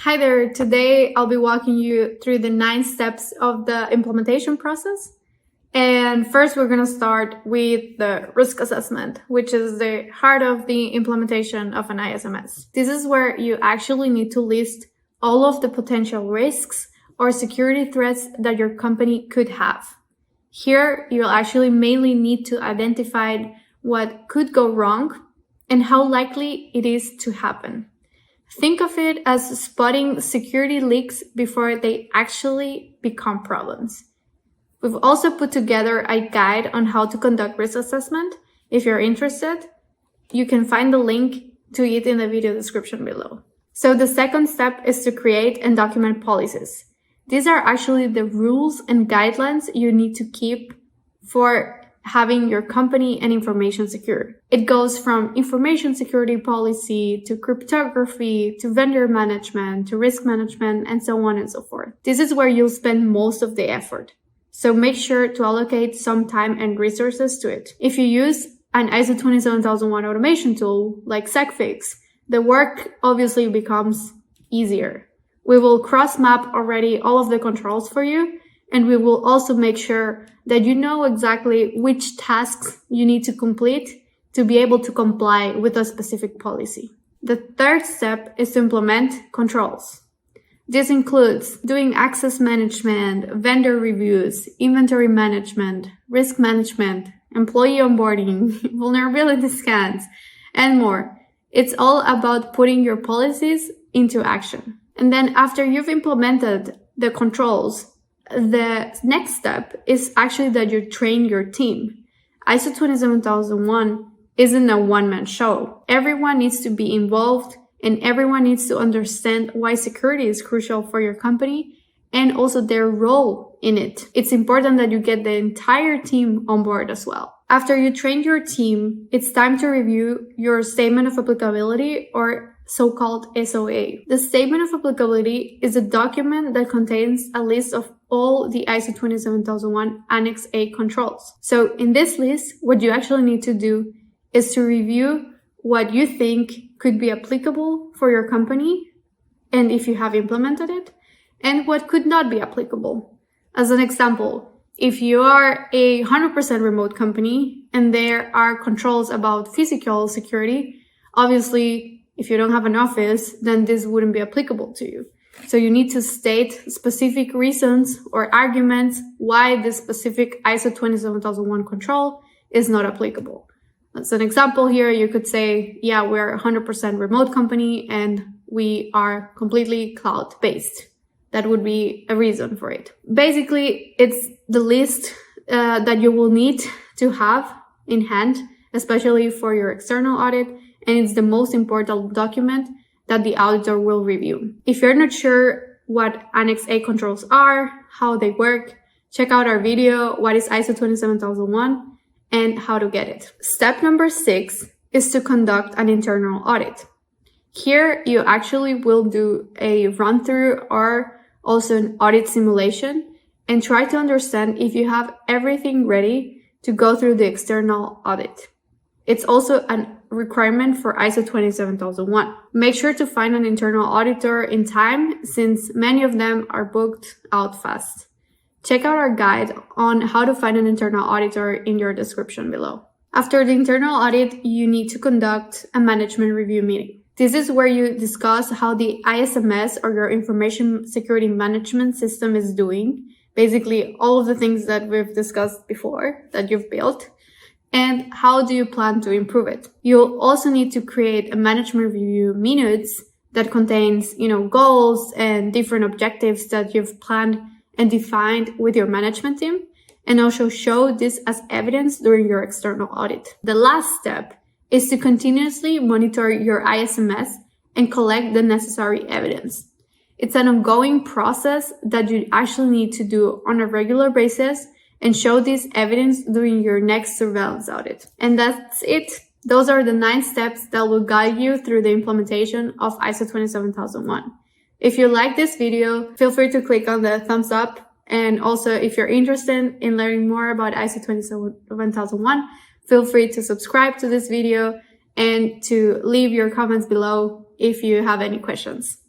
Hi there, today I'll be walking you through the 9 steps of the implementation process. And first we're going to start with the risk assessment, which is the heart of the implementation of an ISMS. This is where you actually need to list all of the potential risks or security threats that your company could have. Here, you'll actually mainly need to identify what could go wrong and how likely it is to happen. Think of it as spotting security leaks before they actually become problems. We've also put together a guide on how to conduct risk assessment. If you're interested, you can find the link to it in the video description below. So the second step is to create and document policies. These are actually the rules and guidelines you need to keep for having your company and information secure. It goes from information security policy to cryptography to vendor management to risk management and so on and so forth. This is where you'll spend most of the effort. So make sure to allocate some time and resources to it. If you use an ISO 27001 automation tool like SecFix, the work obviously becomes easier. We will cross-map already all of the controls for you, and we will also make sure that you know exactly which tasks you need to complete to be able to comply with a specific policy. The third step is to implement controls. This includes doing access management, vendor reviews, inventory management, risk management, employee onboarding, vulnerability scans, and more. It's all about putting your policies into action. And then after you've implemented the controls, the next step is actually that you train your team. ISO 27001 isn't a one-man show. Everyone needs to be involved and everyone needs to understand why security is crucial for your company and also their role in it. It's important that you get the entire team on board as well. After you train your team, it's time to review your statement of applicability or so-called SOA. The statement of applicability is a document that contains a list of all the ISO 27001 Annex A controls. So in this list, what you actually need to do is to review what you think could be applicable for your company and if you have implemented it, and what could not be applicable. As an example, if you are a 100% remote company and there are controls about physical security, obviously if you don't have an office, then this wouldn't be applicable to you. So you need to state specific reasons or arguments why this specific ISO 27001 control is not applicable. As an example here, you could say, yeah, we're a 100% remote company and we are completely cloud-based. That would be a reason for it. Basically, it's the list that you will need to have in hand, especially for your external audit, and it's the most important document that the auditor will review. If you're not sure what Annex A controls are, how they work, check out our video, What is ISO 27001, and how to get it. Step number 6 is to conduct an internal audit. Here, you actually will do a run-through or also an audit simulation and try to understand if you have everything ready to go through the external audit. It's also a requirement for ISO 27001. Make sure to find an internal auditor in time since many of them are booked out fast. Check out our guide on how to find an internal auditor in your description below. After the internal audit, you need to conduct a management review meeting. This is where you discuss how the ISMS or your information security management system is doing. Basically, all of the things that we've discussed before that you've built. And how do you plan to improve it? You'll also need to create a management review minutes that contains, goals and different objectives that you've planned and defined with your management team, and also show this as evidence during your external audit. The last step is to continuously monitor your ISMS and collect the necessary evidence. It's an ongoing process that you actually need to do on a regular basis and show this evidence during your next surveillance audit. And that's it. Those are the 9 steps that will guide you through the implementation of ISO 27001. If you like this video, feel free to click on the thumbs up. And also, if you're interested in learning more about ISO 27001, feel free to subscribe to this video and to leave your comments below if you have any questions.